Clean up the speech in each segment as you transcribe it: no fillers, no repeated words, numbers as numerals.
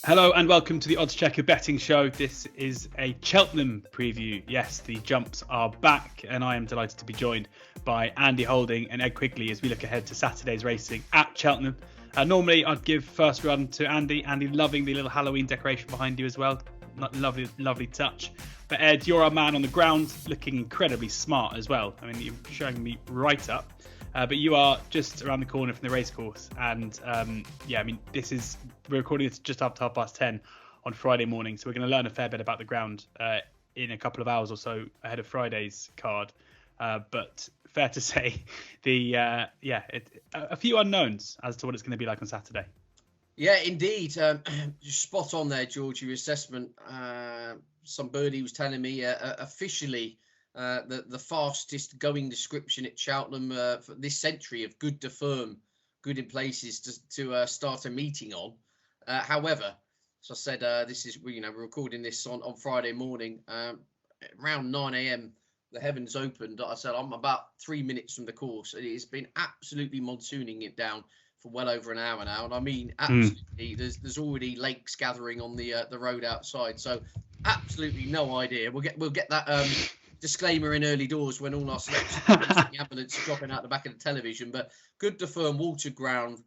Hello and welcome to the oddschecker betting show. This is a Cheltenham preview. Yes, the jumps are back and I am delighted to be joined by Andy Holding and Ed Quigley as we look ahead to Saturday's racing at Cheltenham. Normally I'd give first run to Andy. Andy, loving the little Halloween decoration behind you as well. Lovely, lovely touch. But Ed, you're our man on the ground, looking incredibly smart as well. I mean, you're showing me right up. But you are just around the corner from the racecourse, and we're recording this just after 10:30 on Friday morning, so we're going to learn a fair bit about the ground in a couple of hours or so ahead of Friday's card. But fair to say, a few unknowns as to what it's going to be like on Saturday. Yeah, indeed. Spot on there, George, your assessment. Somebody was telling me officially the fastest going description at Cheltenham for this century of good to firm, good in places to start a meeting on. However, as I said, we're recording this on Friday morning. Around 9 a.m, the heavens opened. I said I'm about 3 minutes from the course. It has been absolutely monsooning it down for well over an hour now, and I mean absolutely. There's already lakes gathering on the road outside, so absolutely no idea. We'll get that disclaimer in early doors when all our selections the ambulance dropping out the back of the television. But good to firm water ground,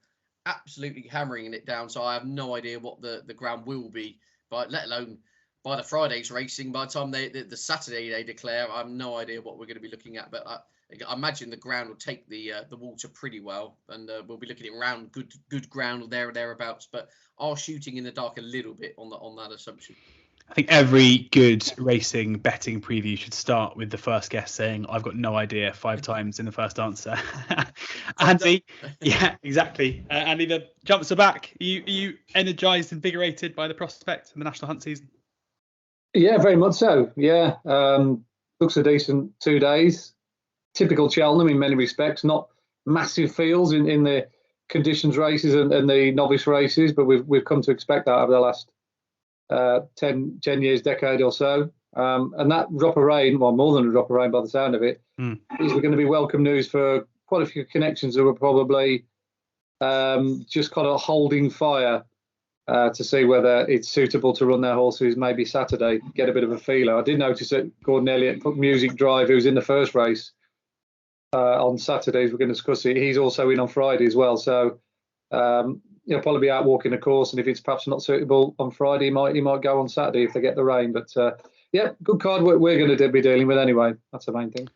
absolutely hammering it down. So I have no idea what the ground will be, but let alone by the Friday's racing. By the time the Saturday they declare, I have no idea what we're going to be looking at. But I imagine the ground will take the water pretty well, and we'll be looking at around good ground or there or thereabouts. But are shooting in the dark a little bit on that assumption. I think every good racing betting preview should start with the first guest saying, I've got no idea 5 times in the first answer. Andy, yeah, exactly. Andy, the jumps are back. Are you energised, invigorated by the prospect of the National Hunt season? Yeah, very much so. Yeah, looks a decent 2 days. Typical Cheltenham in many respects, not massive fields in the conditions races and the novice races, but we've come to expect that over the last 10 years, decade or so. And that drop of rain, well, more than a drop of rain by the sound of it, is going to be welcome news for quite a few connections who are probably just kind of holding fire to see whether it's suitable to run their horses maybe Saturday, get a bit of a feeler. I did notice that Gordon Elliott put Music Drive, who was in the first race on Saturdays. We're going to discuss it. He's also in on Friday as well. So he'll probably be out walking the course, and if it's perhaps not suitable on Friday, he might go on Saturday if they get the rain. But good card we're going to be dealing with anyway. That's the main thing.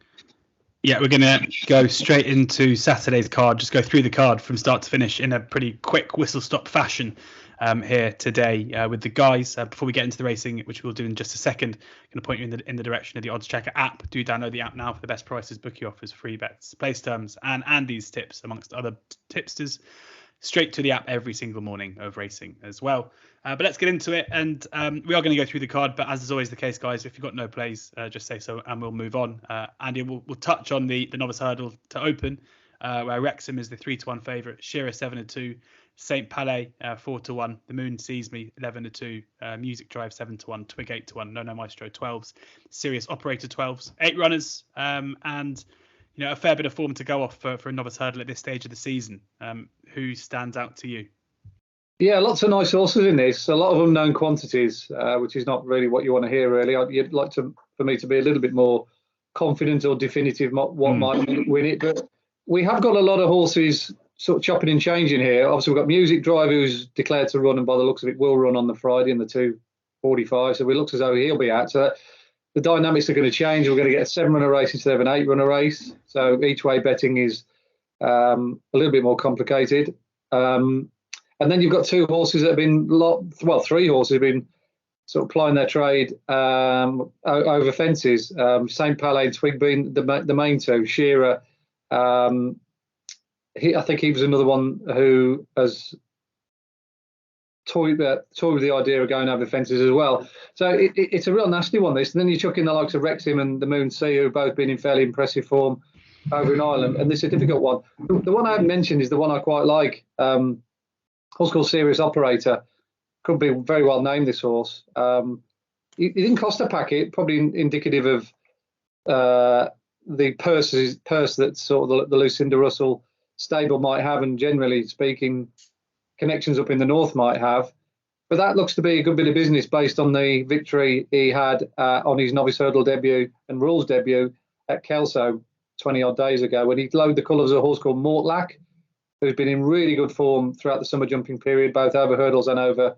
Yeah, we're going to go straight into Saturday's card, just go through the card from start to finish in a pretty quick whistle-stop fashion here today with the guys. Before we get into the racing, which we'll do in just a second, I'm going to point you in the direction of the oddschecker app. Do download the app now for the best prices, bookie offers, free bets, place terms, and Andy's tips, amongst other tipsters, straight to the app every single morning of racing as well. But let's get into it, and we are going to go through the card, but as is always the case, guys, if you've got no plays, just say so and we'll move on. Andy, we'll touch on the Novice Hurdle to open, where Rexem is the 3-1 favourite, Shearer 7-2, St Palais 4-1, The Moon Sees Me 11-2, Music Drive 7-1, Twig 8-1, No Maestro 12s, Serious Operator 12s, 8 runners, and a fair bit of form to go off for a Novice Hurdle at this stage of the season. Who stands out to you? Yeah, lots of nice horses in this. A lot of unknown quantities, which is not really what you want to hear, really. You'd like for me to be a little bit more confident or definitive what might win it. But we have got a lot of horses sort of chopping and changing here. Obviously, we've got Music Drive, who's declared to run, and by the looks of it, will run on the Friday in the 2:45. So it looks as though he'll be out. So the dynamics are going to change. We're going to get a 7-runner race instead of an 8-runner race. So each way betting is a little bit more complicated. And then you've got 2 horses that have been, 3 horses have been sort of plying their trade over fences. St Palais and Twig being the main 2. Shearer, I think he was another one who has toyed with the idea of going over fences as well. So it's a real nasty one, this. And then you chuck in the likes of Rexem and the Moon Sea, who have both been in fairly impressive form over in Ireland. And this is a difficult one. The one I haven't mentioned is the one I quite like. Horse called Serious Operator. Could be very well named, this horse. He didn't cost a packet, probably indicative of the purse that sort of the Lucinda Russell stable might have, and generally speaking, connections up in the north might have. But that looks to be a good bit of business based on the victory he had on his novice hurdle debut and rules debut at Kelso 20 odd days ago, when he loaded the colours of a horse called Mortlach, who's been in really good form throughout the summer jumping period, both over hurdles and over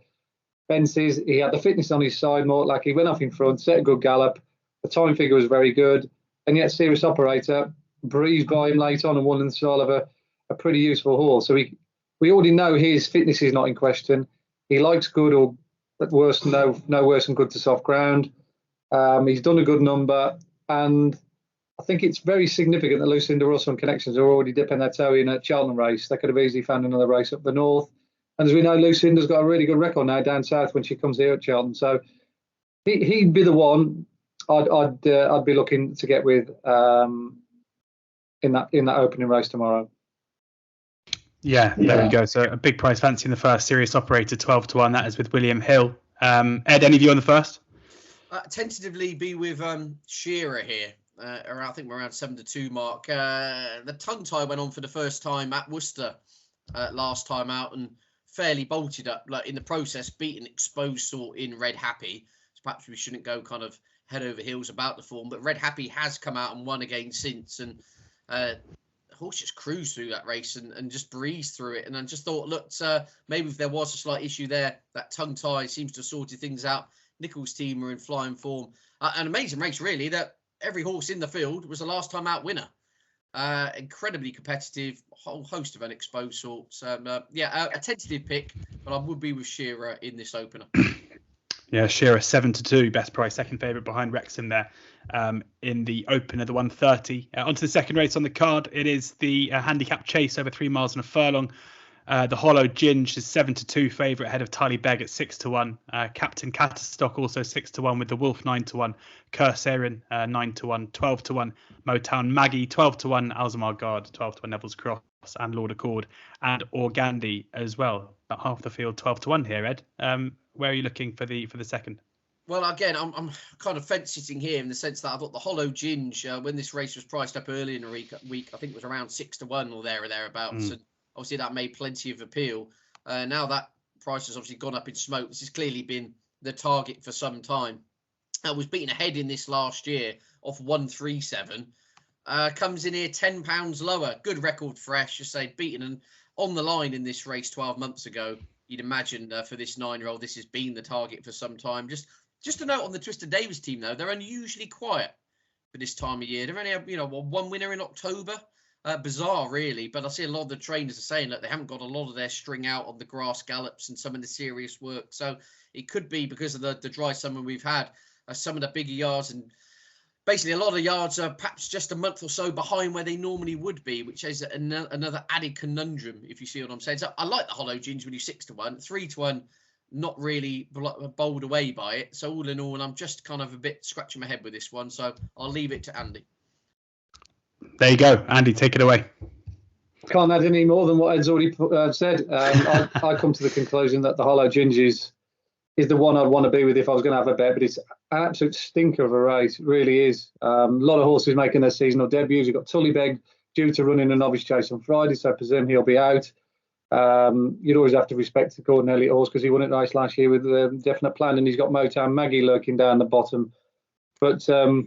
fences. He had the fitness on his side, Mortlach. He went off in front, set a good gallop. The time figure was very good, and yet Serious Operator breezed by him late on and won in the style of a pretty useful horse. So we already know his fitness is not in question. He likes good, or at worst, no worse than good to soft ground. He's done a good number, and I think it's very significant that Lucinda Russell and Connections are already dipping their toe in at Cheltenham race. They could have easily found another race up the north. And as we know, Lucinda's got a really good record now down south when she comes here at Cheltenham. So he'd be the one I'd be looking to get with in that opening race tomorrow. Yeah, there we go. So a big price fancy in the first. Serious Operator 12-1. That is with William Hill. Ed, any view on the first? Tentatively be with Shearer here. I think we're around 7-2 mark. The tongue tie went on for the first time at Worcester last time out and fairly bolted up, like in the process, beating Exposed Sort in Red Happy. So perhaps we shouldn't go kind of head over heels about the form, but Red Happy has come out and won again since, and the horse just cruised through that race and just breezed through it. And I just thought, look, maybe if there was a slight issue there, that tongue tie seems to have sorted things out. Nichols' team are in flying form. An amazing race, really, that every horse in the field was a last time out winner. Incredibly competitive, whole host of unexposed sorts. A tentative pick, but I would be with Shearer in this opener. Yeah, Shearer 7-2, best price, second favourite behind Rexem there in the opener, the 130. Onto the second race on the card. It is the Handicap Chase over 3 miles and a furlong. The Hollow Ginge is 7-2 favourite ahead of Tullybeg at 6-1. Captain Catterstock also 6-1 with the Wolf 9-1. Cursarin 9-1, 12-1. Motown Maggie 12-1. Alzamar Guard 12-1. Neville's Cross and Lord Accord and Organdi as well. About half the field 12-1 here, Ed. Where are you looking for the second? Well, again, I'm kind of fence sitting here in the sense that I thought the Hollow Ginge, when this race was priced up early in the week, I think it was around 6-1 or there or thereabouts. And obviously that made plenty of appeal. Now that price has obviously gone up in smoke. This has clearly been the target for some time. Was beaten ahead in this last year off 137. Comes in here £10 lower. Good record fresh, just say beaten and on the line in this race 12 months ago. You'd imagine for this 9-year-old, this has been the target for some time. Just a note on the Twisted Davis team, though, they're unusually quiet for this time of year. They've only had, one winner in October. Bizarre, really. But I see a lot of the trainers are saying that they haven't got a lot of their string out on the grass gallops and some of the serious work. So it could be because of the dry summer we've had. Some of the bigger yards and basically a lot of yards are perhaps just a month or so behind where they normally would be, which is another added conundrum, if you see what I'm saying. So I like the Hollow Ginge when you 6-1, 3-1, not really bowled away by it. So all in all, and I'm just kind of a bit scratching my head with this one. So I'll leave it to Andy. There you go. Andy, take it away. Can't add any more than what Ed's already said. I come to the conclusion that the Hollow Ginge is the one I'd want to be with if I was going to have a bet, but it's an absolute stinker of a race. It really is. A lot of horses making their seasonal debuts. You've got Tullybeg due to run in a Novice Chase on Friday, so I presume he'll be out. You'd always have to respect the Gordon Elliott horse because he won it race last year with a definite plan, and he's got Motown Maggie lurking down the bottom. But a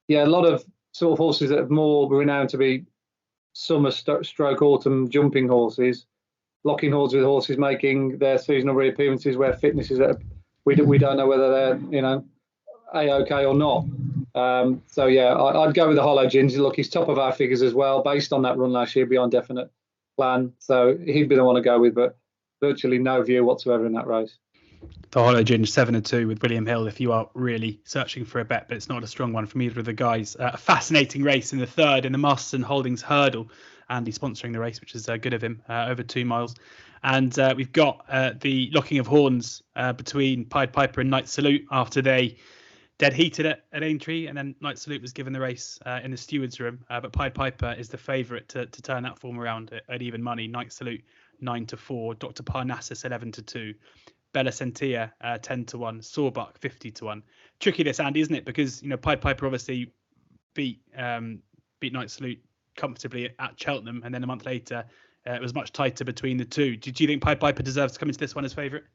lot of sort of horses that are more renowned to be summer stroke autumn jumping horses, locking horns with horses making their seasonal reappearances where fitness is we don't know whether they're A-OK or not. I'd go with the Hollow Ginge. Look, he's top of our figures as well based on that run last year beyond definite plan, so he'd be the one to go with, but virtually no view whatsoever in that race. The Hollow Ginge 7-2 with William Hill if you are really searching for a bet, but it's not a strong one from either of the guys. A fascinating race in the third in the Masterson Holdings Hurdle. Andy sponsoring the race, which is good of him, over 2 miles. And we've got the locking of horns between Pied Piper and Night Salute after they dead heated at Aintree, and then Night Salute was given the race in the steward's room. But Pied Piper is the favourite to turn that form around at even money. Night Salute 9-4, Dr. Parnassus 11-2. Bella Sentia 10-1, Sawbuck 50-1. Tricky this, Andy, isn't it? Because Pied Piper obviously beat Night Salute comfortably at Cheltenham, and then a month later it was much tighter between the two. Do you think Pied Piper deserves to come into this one as favourite?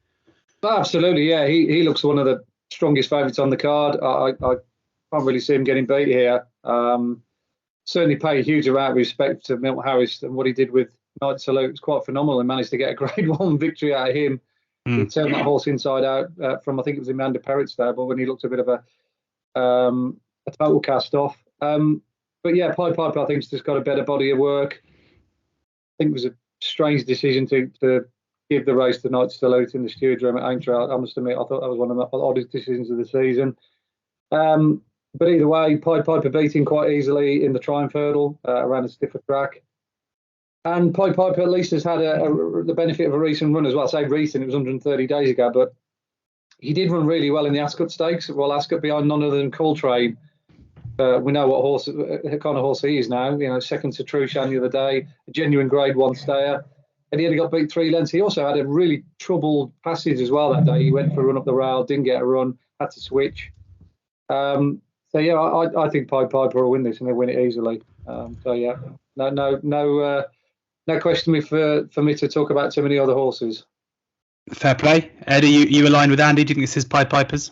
Absolutely, yeah. He looks one of the strongest favourites on the card. I can't really see him getting beat here. Certainly pay a huge amount of respect to Milton Harris and what he did with Night Salute. It's quite phenomenal and managed to get a Grade 1 victory out of him. He turned that horse inside out from, I think it was Amanda Perrett's stable, when he looked a bit of a total cast off. But yeah, Pied Piper, I think, has just got a better body of work. I think it was a strange decision to give the race to Night Salute in the stewards room at Aintree. I must admit, I thought that was one of the oddest decisions of the season. But either way, Pied Piper beating quite easily in the Triumph Hurdle around a stiffer track. And Pied Piper at least has had the benefit of a recent run as well. I say recent, it was 130 days ago, but he did run really well in the Ascot Stakes. Well, Ascot behind none other than Coltrane. We know what kind of horse he is now. You know, second to Trushan the other day, a genuine Grade 1 stayer. And he only got beat 3 lengths. He also had a really troubled passage as well that day. He went for a run up the rail, didn't get a run, had to switch. So yeah, I think Pied Piper will win this and they'll win it easily. So yeah, no question for me to talk about too many other horses. Fair play. Eddie, you aligned with Andy? Do you think this is Pied Pipers?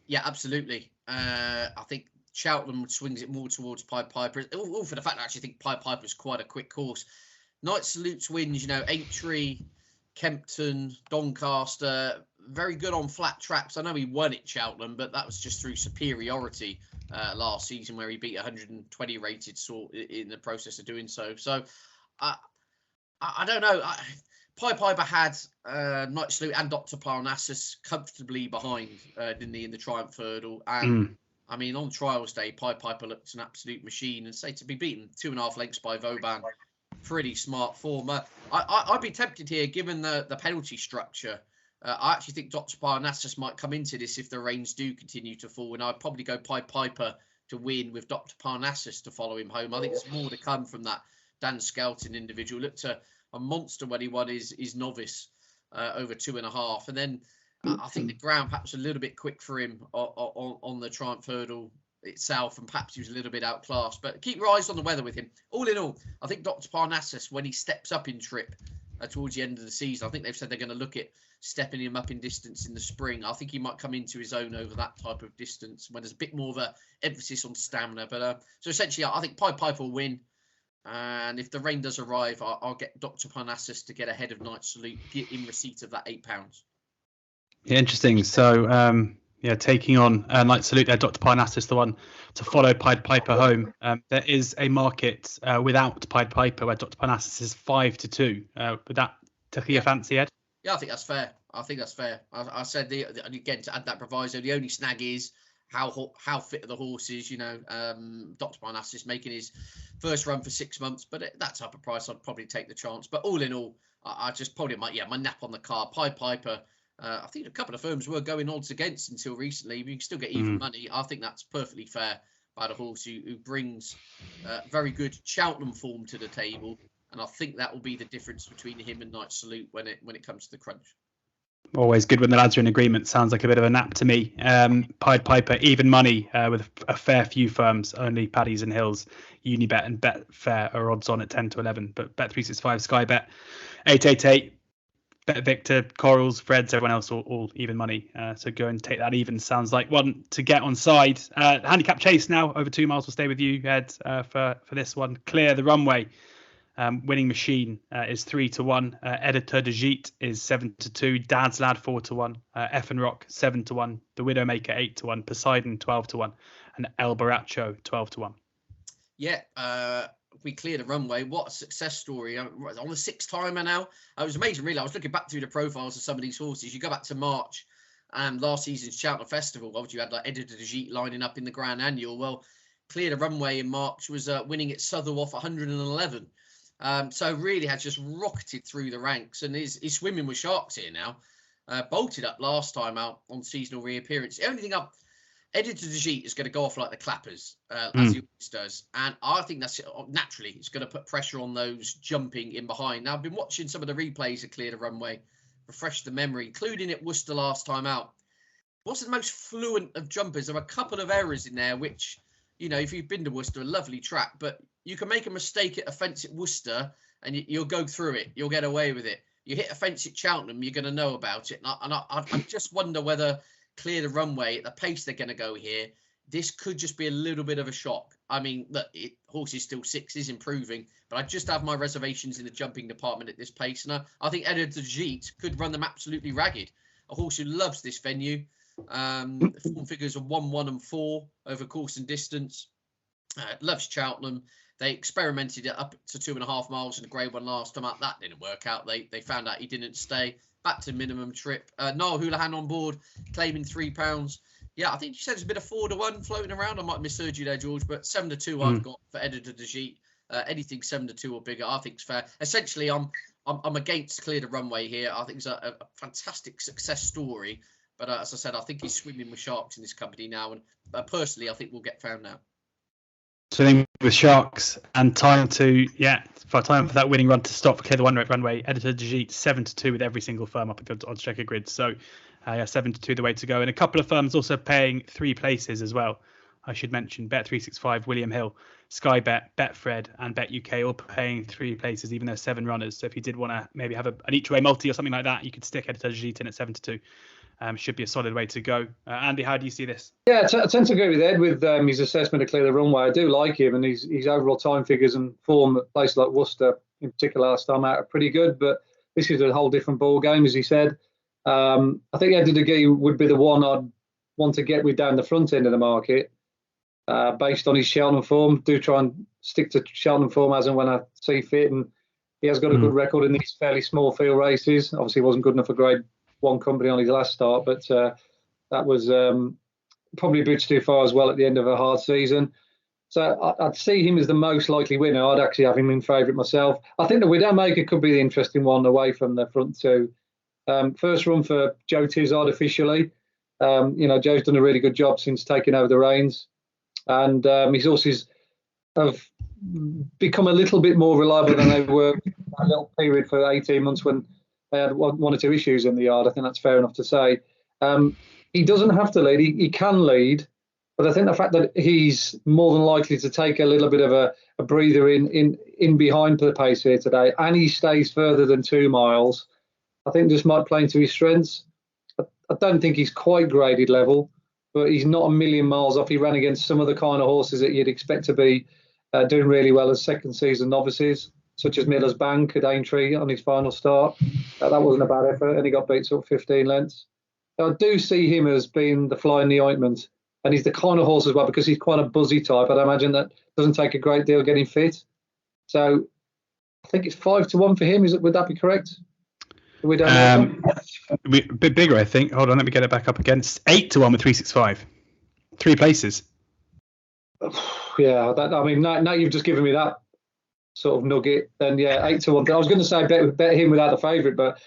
Yeah, absolutely. I think Cheltenham swings it more towards Pied Piper. All for the fact that I actually think Pied Piper is quite a quick course. Night Salute's wins, you know, Aintree, Kempton, Doncaster, very good on flat tracks. I know he won at Cheltenham, but that was just through superiority last season, where he beat 120 rated sort in the process of doing so. So I don't know. Pied Piper had Night Salute and Dr. Parnassus comfortably behind, didn't he, in the Triumph Hurdle? And I mean, on trials day, Pied Piper looked an absolute machine, and say to be beaten 2.5 lengths by Vauban, pretty smart form. I'd be tempted here, given the penalty structure. I actually think Dr. Parnassus might come into this if the rains do continue to fall, and I'd probably go Pied Piper to win with Dr. Parnassus to follow him home. I think there's more to come from that Dan Skelton individual. Looked a monster when he won his Novice over 2.5, and then I think the ground perhaps a little bit quick for him on the Triumph Hurdle itself, and perhaps he was a little bit outclassed. But keep your eyes on the weather with him. All in all, I think Dr. Parnassus, when he steps up in trip towards the end of the season, I think they've said they're going to look at stepping him up in distance in the spring. I think he might come into his own over that type of distance when there's a bit more of a emphasis on stamina. But so essentially, I think Pied Piper will win. And if the rain does arrive, I'll get Dr. Parnassus to get ahead of Night Salute, get in receipt of that £8. Yeah, interesting. So, taking on Night Salute there, Dr. Parnassus, the one to follow Pied Piper home. There is a market without Pied Piper where Dr. Parnassus is 5-2. Would that tickle your fancy, Ed? Yeah, I think that's fair. I said, again, to add that proviso, the only snag is how fit are the horses. You know, Dr. Parnassus making his first run for 6 months, but at that type of price, I'd probably take the chance. But all in all, I just probably might, my nap on the card. Pied Piper, I think a couple of firms were going odds against until recently. You can still get even money. I think that's perfectly fair by the horse who brings very good Cheltenham form to the table. And I think that will be the difference between him and Night Salute when it comes to the crunch. Always good when the lads are in agreement. Sounds like a bit of a nap to me. Pied Piper, even money with a fair few firms. Only Paddy's and Hills, Unibet and Betfair are odds on at 10 to 11. But Bet365, Sky Bet, 888, Bet Victor, Corals, Freds, everyone else all even money. So go and take that even. Sounds like one to get on side. Handicap Chase now over 2 miles will stay with you, Ed, for this one. Clear the Runway. Winning Machine is 3-1. Editeur Du Gite is 7-2. Dad's Lad 4-1. Effin Rock 7-1. The Widowmaker 8-1. Poseidon 12-1. And El Baracho 12-1. Yeah, we cleared the Runway. What a success story! On the 6th timer now. It was amazing, really. I was looking back through the profiles of some of these horses. You go back to March and last season's Cheltenham Festival. Obviously, you had like Editeur Du Gite lining up in the Grand Annual. Well, Clear the Runway in March was winning at Southwell off 111. So really has just rocketed through the ranks, and his swimming with sharks here now. Bolted up last time out on seasonal reappearance. The only thing Editeur Du Gite is going to go off like the clappers, as he always does. And I think that's naturally, it's going to put pressure on those jumping in behind. Now, I've been watching some of the replays of Clear the Runway, refresh the memory, including at Worcester last time out. Wasn't the most fluent of jumpers. There were a couple of errors in there, which, you know, if you've been to Worcester, a lovely track, but you can make a mistake at a fence at Worcester and you'll go through it. You'll get away with it. you hit a fence at Cheltenham, you're going to know about it. And I just wonder whether Clear the Runway, at the pace they're going to go here, this could just be a little bit of a shock. I mean, look, horse is still 6, is improving, but I just have my reservations in the jumping department at this pace. And I think Editeur Du Gite could run them absolutely ragged. A horse who loves this venue. Form figures are 1, 1 and 4 over course and distance. Loves Cheltenham. They experimented it up to 2.5 miles in the Grade 1 last time out. That didn't work out. They found out he didn't stay. Back to minimum trip. Niall Houlihan on board, claiming £3. Yeah, I think you said it's a bit of 4-1 floating around. I might have misheard you there, George, but 7-2 I've got for Editeur Du Gite. Anything 7-2 or bigger, I think is fair. Essentially, I'm against Clear the Runway here. I think it's a fantastic success story. But as I said, I think he's swimming with sharks in this company now. And personally, I think we'll get found out. So I think with sharks and time for that winning run to stop for Clear the Runway, Editeur Du Gite 7-2 with every single firm up against oddschecker grid. So 7-2 the way to go. And a couple of firms also paying 3 places as well. I should mention Bet365, William Hill, Sky Bet, Betfred, and Bet UK all paying 3 places, even though 7 runners. So if you did want to maybe have an each way multi or something like that, you could stick Editeur Du Gite in at 7-2. Should be a solid way to go. Andy, how do you see this? Yeah, I tend to agree with Ed with his assessment of Clear the Runway. I do like him, and his overall time figures and form at places like Worcester, in particular, last time out, are pretty good. But this is a whole different ball game, as he said. I think Editeur Du Gite would be the one I'd want to get with down the front end of the market, based on his Cheltenham form. Do try and stick to Cheltenham form as and when I see fit, and he has got a good record in these fairly small field races. Obviously, he wasn't good enough for Grade 1 company on his last start, but that was probably a bit too far as well at the end of a hard season. So I'd see him as the most likely winner. I'd actually have him in favourite myself. I think the Widowmaker could be the interesting one away from the front two. First run for Joe Tizard officially. Joe's done a really good job since taking over the reins, and his horses have become a little bit more reliable than they were that little period for 18 months when they had 1 or 2 issues in the yard. I think that's fair enough to say. He doesn't have to lead. He can lead, but I think the fact that he's more than likely to take a little bit of a breather in behind the pace here today, and he stays further than 2 miles, I think just might play into his strengths. I don't think he's quite graded level, but he's not a million miles off. He ran against some of the kind of horses that you'd expect to be doing really well as second season novices, such as Miller's Bank at Aintree on his final start. That wasn't a bad effort, and he got beat up 15 lengths. So I do see him as being the fly in the ointment, and he's the kind of horse as well, because he's quite a buzzy type. I'd imagine that doesn't take a great deal getting fit. So I think it's 5-1 for him. Would that be correct? We don't a bit bigger, I think. Hold on, let me get it back up again. It's 8-1 with 365. 3 places. Yeah, now you've just given me that sort of nugget. Then 8-1. I was going to say bet him without the favourite, but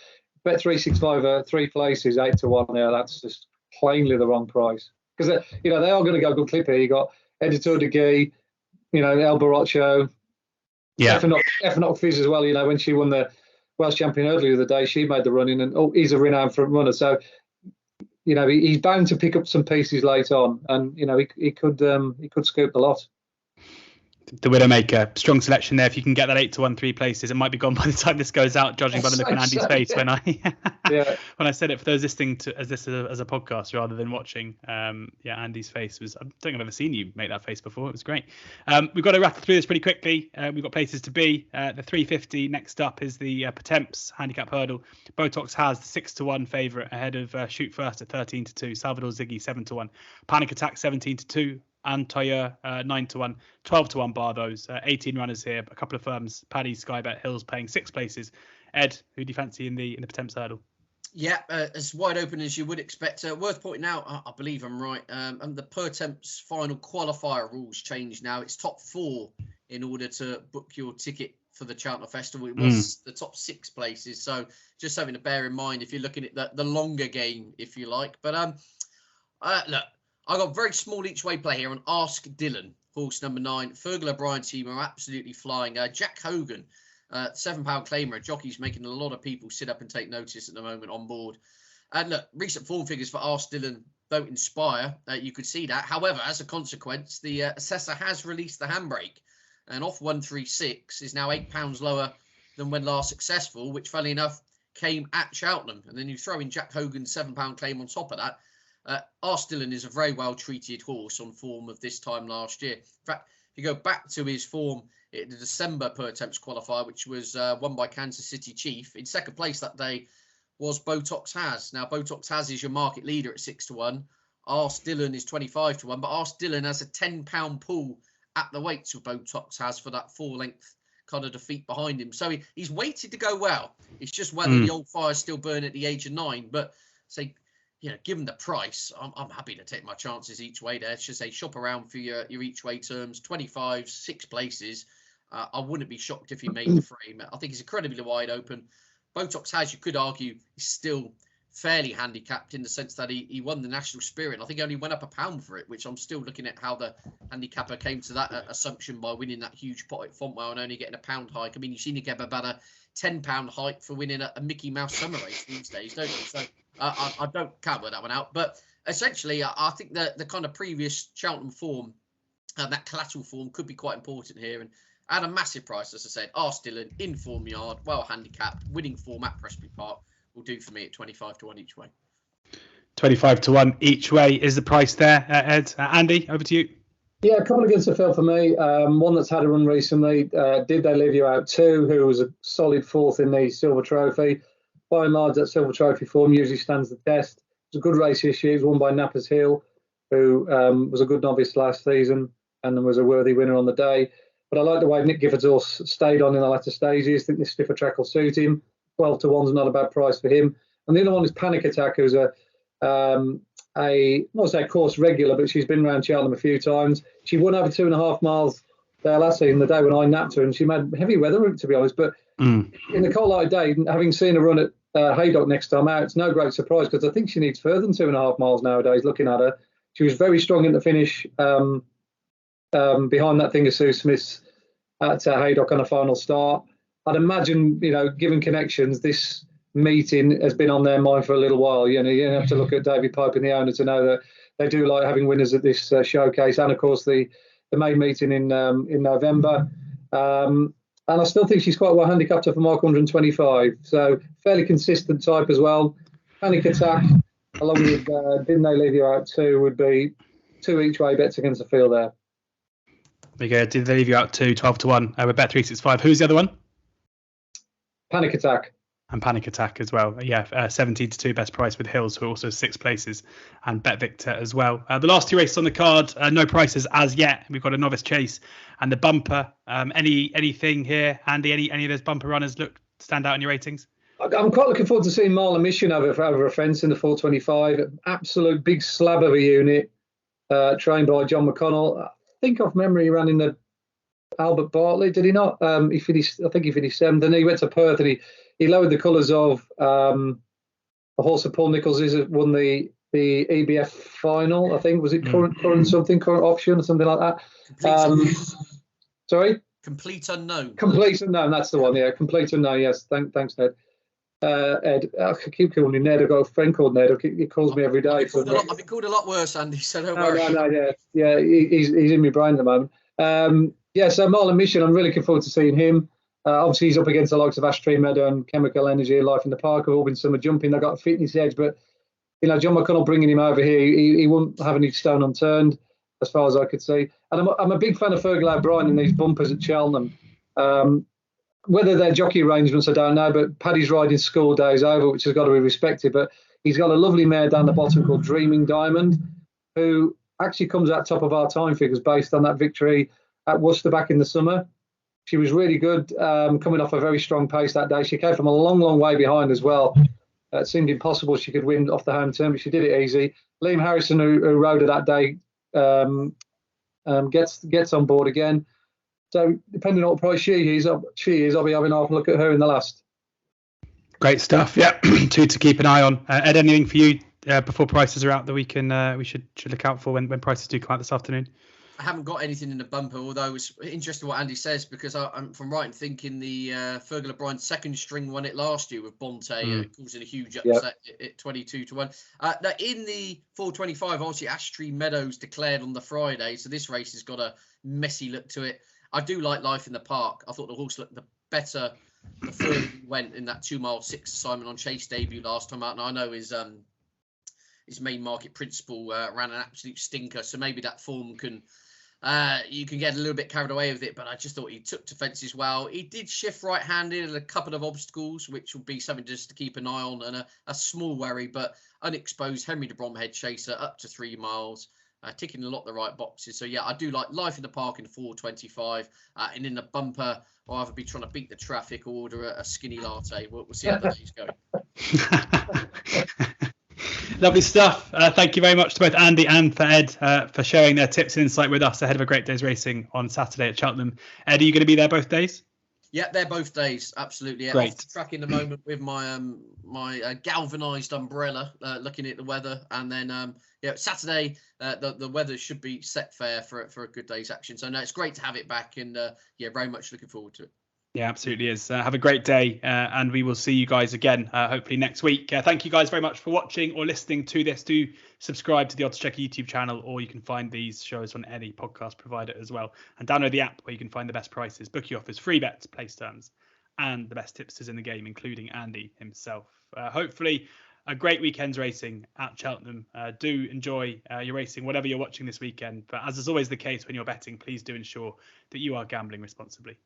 bet 365 3 places, 8-1. Yeah, that's just plainly the wrong price, because they are going to go good clip here. You got Editeur Du Gite, El Baroccio, Effenock Fizz as well. When she won the Welsh champion earlier the other day, she made the run in, and he's a renowned front runner. So, he's bound to pick up some pieces late on, and he could scoop the lot. The Widowmaker, strong selection there. If you can get that 8-1 3 places, it might be gone by the time this goes out, judging by the look on Andy's face when I said it. For those listening to as a podcast rather than watching, Andy's face was. I don't think I've ever seen you make that face before. It was great. We've got to rattle through this pretty quickly. We've got places to be. The 350 next up is the Potemps Handicap Hurdle. Botox has the 6-1 favourite ahead of Shoot First at 13-2. Salvador Ziggy 7-1. Panic Attack 17-2. And Toya 9-1, 12-1 bar those. 18 runners here, a couple of firms. Paddy, Sky Bet, Hills paying 6 places. Ed, who do you fancy in the Potemps Hurdle? Yeah, as wide open as you would expect. Worth pointing out, I believe I'm right, and the Potemps final qualifier rules changed now. It's top 4 in order to book your ticket for the Cheltenham Festival. It was the top 6 places, so just something to bear in mind if you're looking at the longer game, if you like. But look, I got very small each way play here on Ask Dylan, horse number 9. Fergal O'Brien's team are absolutely flying. Jack Hogan, £7 claimer. Jockey's making a lot of people sit up and take notice at the moment on board. And look, recent form figures for Ask Dylan don't inspire. You could see that. However, as a consequence, the assessor has released the handbrake, and off 136 is now £8 lower than when last successful, which, funnily enough, came at Cheltenham. And then you throw in Jack Hogan's £7 claim on top of that. Arstillon is a very well-treated horse on form of this time last year. In fact, if you go back to his form in the December per attempts qualifier, which was won by Kansas City Chief, in second place that day was Botox Has. Now, Botox Has is your market leader at 6-1. Arstillon is 25-1, but Arstillon has a £10 pool at the weights with Botox Has for that 4-length kind of defeat behind him. So he's weighted to go well. It's just whether the old fire's still burn at the age of 9. But say, given the price, I'm happy to take my chances each way there. It's just say shop around for your each way terms. 25, 6 places. I wouldn't be shocked if he made the frame. I think he's incredibly wide open. Botox Has, you could argue, is still fairly handicapped in the sense that he won the National Spirit. And I think he only went up £1 for it, which I'm still looking at how the handicapper came to that assumption by winning that huge pot at Fontwell and only getting a £1 hike. I mean, you've seen him get about a £10 hike for winning a Mickey Mouse summer race these days, don't you? So I can't work that one out. But essentially, I think the kind of previous Cheltenham form, that collateral form, could be quite important here. And at a massive price, as I said, Arstillon in form yard, well handicapped, winning form at Presby Park will do for me at 25-1 each way. 25-1 each way is the price there, Ed. Andy, over to you. Yeah, a couple against the field for me. One that's had a run recently. Did They Leave You Out too? Who was a solid 4th in the Silver Trophy. By and large, that Silver Trophy form usually stands the test. It was a good race this year. It was won by Nappers Hill, who was a good novice last season and was a worthy winner on the day. But I like the way Nick Gifford's horse stayed on in the latter stages. I think this stiffer track will suit him. 12-1 is not a bad price for him. And the other one is Panic Attack, who's not say a course regular, but she's been around Cheltenham a few times. She won over 2.5 miles there last season, the day when I napped her, and she made heavy weather, to be honest. But in the cold light day, having seen her run at Haydock next time out, it's no great surprise because I think she needs further than 2.5 miles nowadays, looking at her. She was very strong in the finish behind that thing of Sue Smith's at Haydock on a final start. I'd imagine, given connections, this meeting has been on their mind for a little while. You have to look at David Pipe and the owner to know that they do like having winners at this showcase, and of course the main meeting in November. And I still think she's quite well handicapped for mark 125. So fairly consistent type as well. Panic Attack, along with Didn't They Leave You Out too, would be 2 each way bets against the field there. There you go. Did They Leave You Out too? 12-1 with Bet365. Who's the other one? Panic Attack. And Panic Attack as well. Yeah, 17-2 best price with Hills, who are also 6 places, and Bet Victor as well. The last 2 races on the card, no prices as yet. We've got a Novice Chase and the Bumper. Anything here, Andy? Any of those Bumper runners stand out in your ratings? I'm quite looking forward to seeing Marlon Mission over a fence in the 425. Absolute big slab of a unit, trained by John McConnell. I think off memory he ran in the Albert Bartlett, did he not? He finished 7th, and he went to Perth and he lowered the colours of a horse of Paul Nicholls won the EBF final, I think. Was it current option or something like that? Sorry? Complete Unknown. Complete Unknown, that's the one, yeah. Complete Unknown, yes. Thanks, Ned. Ed, I keep calling him Ned. I've got a friend called Ned. He calls me every day. I've been called a lot worse, Andy, so don't worry. No, yeah. He's in my brain at the moment. So Marlon Mission, I'm really looking forward to seeing him. Obviously, he's up against the likes of Ashtree Meadow and Chemical Energy, Life in the Park, have all been summer jumping. They've got a fitness edge, but John McConnell bringing him over here, he won't have any stone unturned, as far as I could see. And I'm a big fan of Fergal O'Brien in these bumpers at Cheltenham. Whether they're jockey arrangements, I don't know, but Paddy's riding school days over, which has got to be respected. But he's got a lovely mare down the bottom called Dreaming Diamond, who actually comes out top of our time figures based on that victory at Worcester back in the summer. She was really good, coming off a very strong pace that day. She came from a long, long way behind as well. It seemed impossible she could win off the home turn, but she did it easy. Liam Harrison, who rode her that day, gets on board again. So depending on what price she is, I'll be having a look at her in the last. Great stuff. Yeah, 2 to keep an eye on. Ed, anything for you before prices are out that we should look out for when prices do come out this afternoon? I haven't got anything in the bumper, although it's interesting what Andy says, because I'm from right in thinking the Fergal O'Brien second string won it last year with Bonte, causing a huge upset at 22-1. Now in the 425, obviously Ashtree Meadows declared on the Friday, so this race has got a messy look to it. I do like Life in the Park. I thought the horse looked the better the further he went in that 2 mile 6 assignment on Chase debut last time out, and I know his main market principal ran an absolute stinker, so maybe that form can you can get a little bit carried away with it, but I just thought he took to fences well. He did shift right-handed at a couple of obstacles, which will be something just to keep an eye on, and a small worry, but unexposed Henry de Bromhead chaser up to 3 miles, ticking a lot of the right boxes. So yeah, I do like Life in the Park in 4:25, and in the bumper, I'll either be trying to beat the traffic or order a skinny latte. We'll see how the day's going. Lovely stuff. Thank you very much to both Andy and for Ed for sharing their tips and insight with us ahead of a great day's racing on Saturday at Cheltenham. Ed, are you going to be there both days? Yeah, they're both days. Absolutely. Yeah. Great. Off the track in the moment with my my galvanized umbrella, looking at the weather, and then Saturday the weather should be set fair for a good day's action. So no, it's great to have it back, and very much looking forward to it. Yeah, absolutely is. Have a great day, and we will see you guys again hopefully next week. Thank you guys very much for watching or listening to this. Do subscribe to the oddschecker YouTube channel, or you can find these shows on any podcast provider as well. And download the app where you can find the best prices, bookie offers, free bets, place terms, and the best tipsters in the game, including Andy himself. Hopefully a great weekend's racing at Cheltenham. Do enjoy your racing, whatever you're watching this weekend. But as is always the case when you're betting, please do ensure that you are gambling responsibly.